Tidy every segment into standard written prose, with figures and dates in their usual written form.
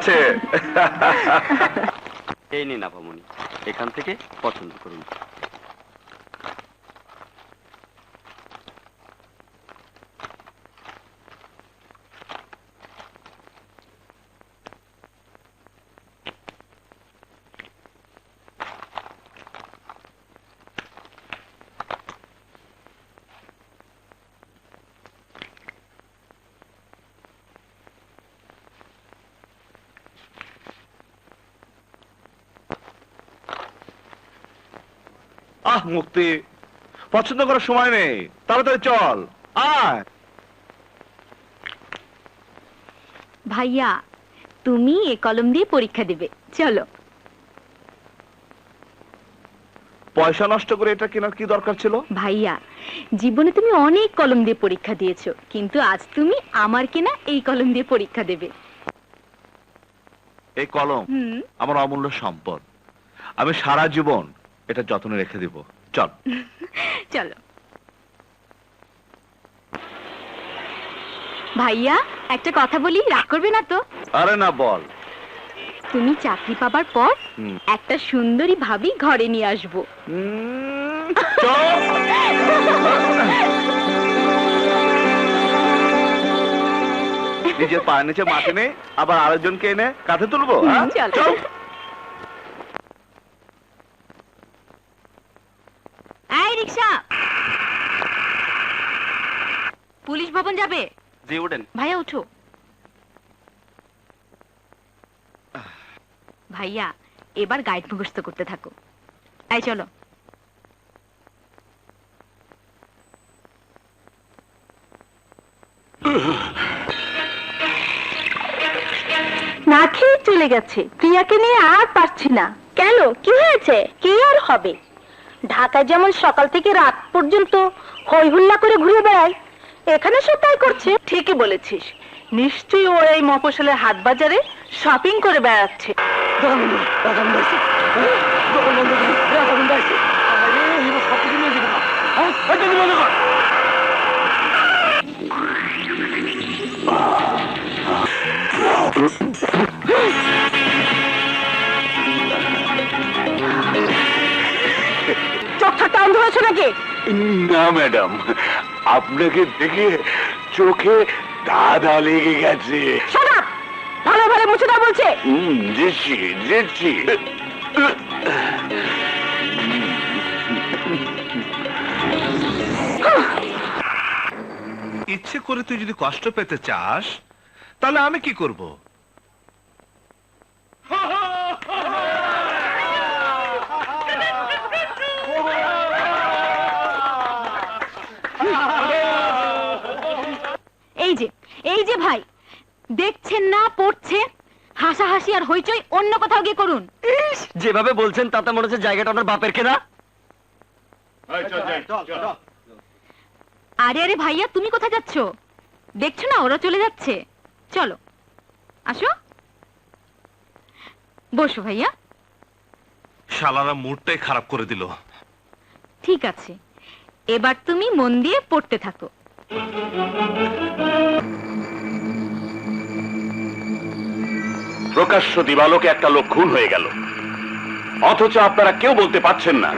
আছে। এই নিন আপামনি, এখান থেকে পছন্দ করুন। আহ মুক্তি, পছন্দ করার সময় নেই, তাড়াতাড়ি চল আয়। ভাইয়া, তুমি এ কলম দিয়ে পরীক্ষা দেবে, চলো। পয়সা নষ্ট করে এটা কেনার কি দরকার ছিল? ভাইয়া, জীবনে তুমি অনেক কলম দিয়ে পরীক্ষা দিয়েছো, কিন্তু আজ তুমি আমার কেনা এই কলম দিয়ে পরীক্ষা দেবে। এই কলম আমার অমূল্য সম্পদ, আমি সারা জীবন এটা যত্নে রেখে দিব। চল চলো। ভাইয়া, একটা কথা বলি, রাগ করবে না তো? আরে না, বল। তুমি চাকরি পাবার পর একটা সুন্দরী ভাবি ঘরে নিয়ে আসবো। নিজের পায়ের নিচে মাটি নেই, আবার আরেকজনকে এনে কাঁধে তুলবো? চল। এই রিকশা, পুলিশ ভবন যাবে? জি, ওঠেন। ভাইয়া উঠো। ভাইয়া, এবার গাইড মুখস্থ করতে থাকো। এই চলো। না খেয়ে চলে গেছে, প্রিয়াকে নিয়ে আর পারছি না। কেন, কি হয়েছে? কি আর হবে, ঢাকায় যেমন সকাল থেকে রাত পর্যন্ত হই হুল্লা করে ঘুরে বেড়ায়, এখানে সে তাই করছে। ঠিকই বলেছিস, নিশ্চয়ই ও এই মফস্বলের হাট বাজারে শপিং করে বেড়াচ্ছে। চোখ থাকতে অন্ধ হয়েছে নাকি? না ম্যাডাম, আপনাকে দেখে চোখে দাদা লেগে গেছে। ভালো ভালো মুছে দাও বলছে। যেছি যেছি। ইচ্ছে করে তুই যদি কষ্ট পেতে চাস, তাহলে আমি কি করব? এই যে ভাই, দেখছেন না পড়ছে, হাসাহাসি আর হইচই অন্য কোথাও গিয়ে করুন। যেভাবে বলছেন তাতে মনে হচ্ছে জায়গাটা ওনার বাপের কেনা। আরে আরে ভাইয়া, তুমি কোথায় যাচ্ছ? দেখছো না ওরা চলে যাচ্ছে, চলো আসো, বসো ভাইয়া। শালারা মুডটাই খারাপ করে দিল। ঠিক আছে, এবার তুমি মন দিয়ে পড়তে থাকো। প্রকাশ্য দিবালোকে একটা লোক খুন হয়ে গেল, অথচ আপনারা কেউ বলতে পারছেন না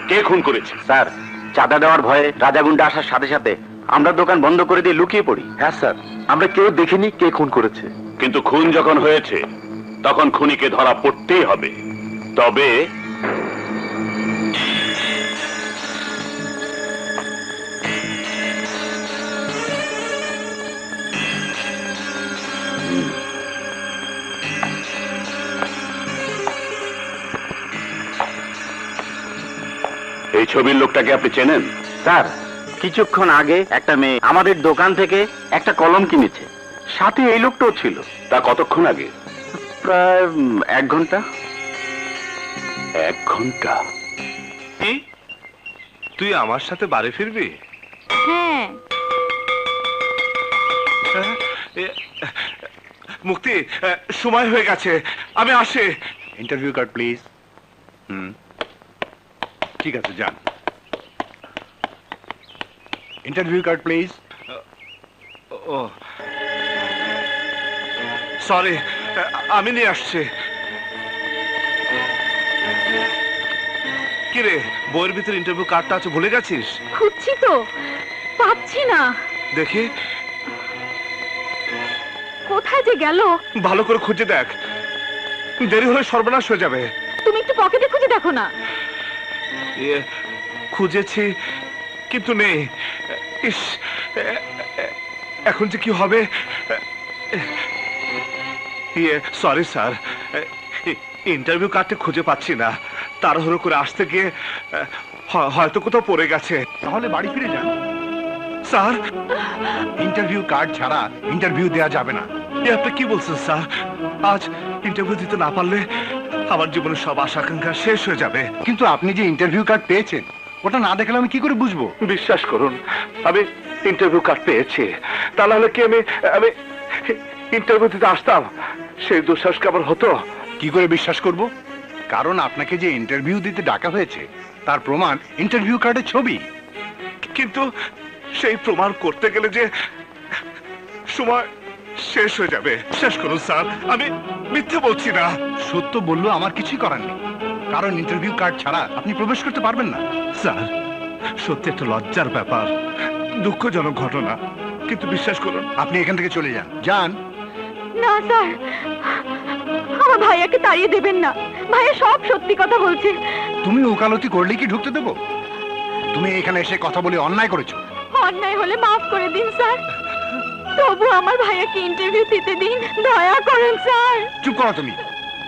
কে খুন করেছে। স্যার, চাঁদা দেওয়ার ভয়ে রাজাগুন্ডা আসার সাথে সাথে আমরা দোকান বন্ধ করে দিয়ে লুকিয়ে পড়ি। হ্যাঁ স্যার, আমরা কেউ দেখিনি কে খুন করেছে, কিন্তু খুন যখন হয়েছে তখন খুনিকে ধরা পড়তেই হবে। তবে এই ছবির লোকটাকে আপনি চেনেন? স্যার, কিছুক্ষণ আগে একটা মেয়ে আমাদের দোকান থেকে একটা কলম কিনেছে, সাথে এই লোকটাও ছিল। তা কতক্ষণ আগে? প্রায় 1 ঘন্টা। 1 ঘন্টা? তুই আমার সাথে বাড়ি ফিরবি? হ্যাঁ। মুক্তি, সময় হয়ে গেছে, আমি আসি। Interview card please. ঠিক আছে, যান। Interview card please. Oh sorry, আমি নিয়ে আসছি। কিরে, বইয়ের ভিতরে ইন্টারভিউ কার্ডটা আছে, ভুলে গেছিস? খুঁজছি তো, পাচ্ছি না। দেখি, কোথায় যে গেল? ভালো করে খুঁজে দেখ, দেরি হলে সর্বনাশ হয়ে যাবে। তুমি একটু পকেটে খুঁজে দেখো না। খুঁজেছি কিন্তু নেই। ইস, এখন যে কি হবে? সরি স্যার, ইন্টারভিউ কার্ডটা খুঁজে পাচ্ছি না। তাড়াহুড়ো করে আসতে গিয়ে হয়তো কোথাও পড়ে গেছে। তাহলে বাড়ি ফিরে যান। স্যার, ইন্টারভিউ কার্ড ছাড়া ইন্টারভিউ দেয়া যাবে না। আপনি কি বলছেন স্যার? আজ ইন্টারভিউ দিতে না পারলে আমার জীবনের সব আশা আকাঙ্ক্ষা শেষ হয়ে যাবে। কিন্তু আপনি যে ইন্টারভিউ কার্ড পেয়েছেন, ওটা না দেখলে আমি কি করে বুঝবো? বিশ্বাস করুন, আমি ইন্টারভিউ কার্ড পেয়েছি। তা নাহলে কি আমি ইন্টারভিউ দিতে আসতাম? সেই দুঃসাহসকে আমার হতো। কি করে বিশ্বাস করব? কারণ আপনাকে যে ইন্টারভিউ দিতে ডাকা হয়েছে তার প্রমাণ ইন্টারভিউ কার্ডের ছবি। কিন্তু সেই প্রমাণ করতে গেলে যে সময় শেষ হয়ে যাবে। শেষ করুন স্যার, আমি মিথ্যে বলছি না। সত্য বললেও আমার কিছুই করার নেই, কারণ ইন্টারভিউ কার্ড ছাড়া আপনি প্রবেশ করতে পারবেন না। স্যার, সত্যি একটা লজ্জার ব্যাপার, দুঃখজনক ঘটনা, কিন্তু বিশ্বাস করুন। আপনি এখান থেকে চলে যান। যান। না স্যার, আমার ভাইয়াকে তাড়িয়ে দেবেন না। ভাইয়া সব সত্যি কথা বলছে। তুমি ওকালতি করলেই কি ঢুকতে দেবো? তুমি এখানে এসে কথা বলে অন্যায় করেছো। অন্যায় হলে মাফ করে দিন স্যার, তবু আমার ভাইয়াকে ইন্টারভিউ দিতে দিন, দয়া করেন স্যার। চুপ করো তুমি,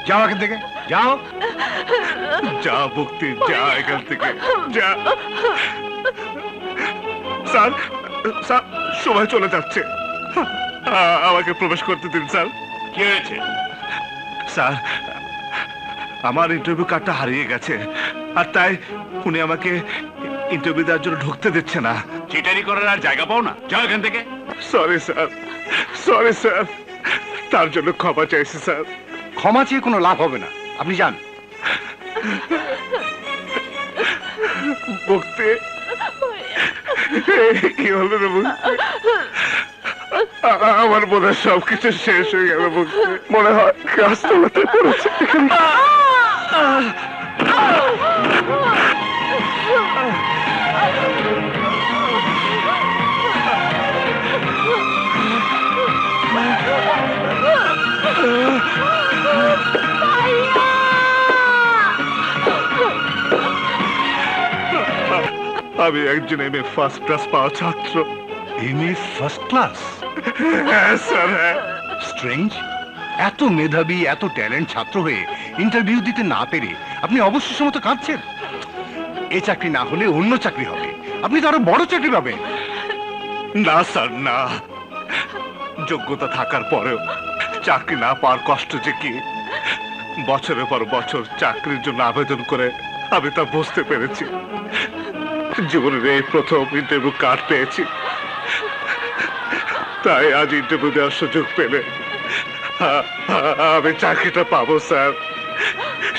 যাও এখান থেকে, যাও। যা মুক্তি, যা এখান থেকে, যা। স্যার, স্যার, সময় চলে যাচ্ছে, আমাকে প্রবেশ করতে দিন স্যার। কি হয়েছে? স্যার, আমার ইন্টারভিউ কার্ডটা হারিয়ে গেছে, আর তাই উনি আমাকে ইন্টারভিউ দেওয়ার জন্য ঢুকতে দিচ্ছে না। চিটারি করার আর জায়গা পাও না, যাও এখান থেকে। সরি স্যার, সরি স্যার, তার জন্য ক্ষমা চাইছি স্যার। ক্ষমা চেয়ে কোনো লাভ হবে না, আপনি যান। মুক্তি, কি হলো রে মুক্তি? আমার মনে হয় সবকিছু শেষ হয়ে গেল মুক্তি। মনে হয় গাছতলাতে পড়েছে। আমি একজন এমএ ফার্স্ট ক্লাস পাওয়া ছাত্র। MA first class? হ্যাঁ স্যার, হ্যাঁ। স্ট্রেঞ্জ, এত মেধাবী, এত ট্যালেন্ট ছাত্র হয়ে ইন্টারভিউ দিতে না পেরে আপনি অবশ্যই মতো কাঁদছেন। এই চাকরি না হলে অন্য চাকরি হবে, আপনি তো আরো বড় চাকরি পাবেন। না স্যার, না। যোগ্যতা থাকার পরেও চাকরি না পাওয়ার কষ্ট যে কি, বছরের পর বছর চাকরির জন্য আবেদন করে আমি তা বুঝতে পেরেছি। জীবনের এই প্রথম ইন্টারভিউ কার্ড পেয়েছি, তাই আজ ইন্টারভিউ দেওয়ার সুযোগ পেলে আমি চাকরিটা পাবো স্যার।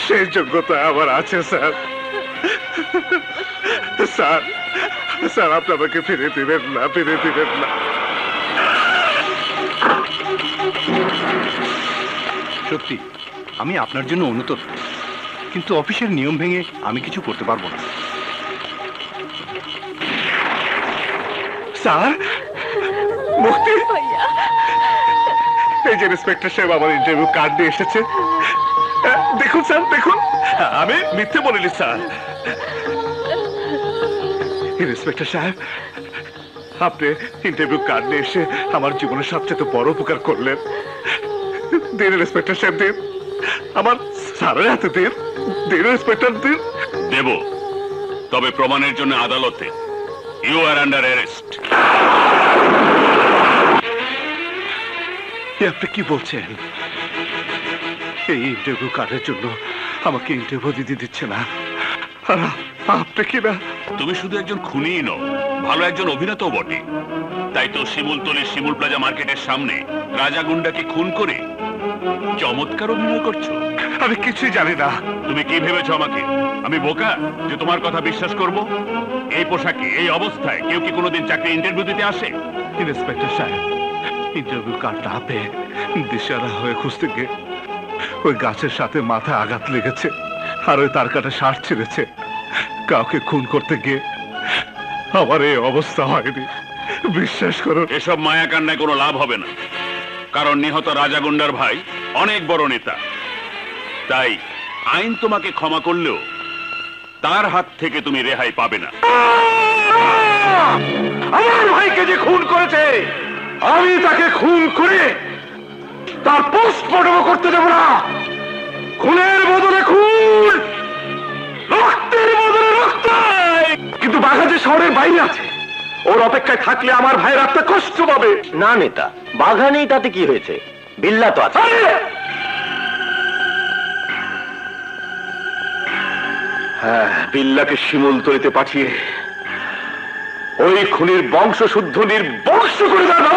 সেই যোগ্যতা আমার আছে স্যার। স্যার, স্যার, আপনি আমাকে ফিরে দিবেন না, ফিরে দিবেন না। সত্যি আমি আপনার জন্য অনুতপ্ত, কিন্তু অফিসের নিয়ম ভেঙে আমি কিছু করতে পারবো না। স্যার, মুক্তি, এই যে ইন্সপেক্টর সাহেব আমার ইন্টারভিউ কার্ড দিয়ে এসেছে। দেখুন স্যার, দেখুন, আমি মিথ্যে বলিনি স্যার। ইন্সপেক্টর সাহেব, আপনি ইন্টারভিউ কার্ড নিয়ে এসে আমার জীবনের সবচেয়ে বড় উপকার করলেন। দিন ইন্সপেক্টর সাহেব, দিন, আমার স্যারের হাতে দিন, দিন ইন্সপেক্টর, দিন। দেব, তবে প্রমাণের জন্য আদালতে। You are under arrest. আপনি কি বলছেন? এই ইন্টারভিউ কার্ডের জন্য আমাকে ইন্টারভিউ দিতে দিচ্ছে না, আর আপনি কি না? তুমি শুধু একজন খুনিই নও, ভালো একজন অভিনেতাও বটে। তাই তো শিমুলতলির শিমুল প্লাজা মার্কেটের সামনে রাজা গুন্ডাকে খুন করে চমৎকার অভিনয় করছো। আমি কিছুই জানি না। তুমি কি ভেবেছো আমাকে? আমি বোকা যে তোমার কথা বিশ্বাস করব? এই পোশাকে, এই অবস্থায় কেউ কি কোনোদিন চাকরি ইন্টারভিউ দিতে আসে? ইন্সপেক্টর সাহেব, ইন্টারভিউ কার্ড না পেয়ে দিশারা হয়ে খুঁজতে গিয়ে ওই গাছের সাথে মাথায় আঘাত লেগেছে, আর ওই তার কাটা শার্ট ছিঁড়েছে। কাউকে খুন করতে গিয়ে আমার এই অবস্থা হয়নি, বিশ্বাস করুন। এসব মায়া কান্নায় কোনো লাভ হবে না, কারণ নিহত রাজা গুন্ডার ভাই অনেক বড় নেতা। তাই আইন তোমাকে ক্ষমা করলেও তার হাত থেকে তুমি রেহাই পাবে না। আমার ভাইকে যে খুন করেছে, আমি তাকে খুন করে তার পোস্টমর্টম করতে দেব না। খুনের বদলে খুন, রক্তের বদলে রক্ত। কিন্তু বাঘা যে শহরের বাইরে আছে, ওর অপেক্ষায় থাকলে আমার ভাইয়ের আত্মা কষ্ট পাবে। না নেতা, বাঘা নেই তাতে কি হয়েছে, বিল্লা তো আছে। হ্যাঁ, বিল্লাকে শিমুলতলিতে পাঠিয়ে ওই খুনির বংশ শুদ্ধ নির্বংশ করে দেওয়ার ব্যবস্থা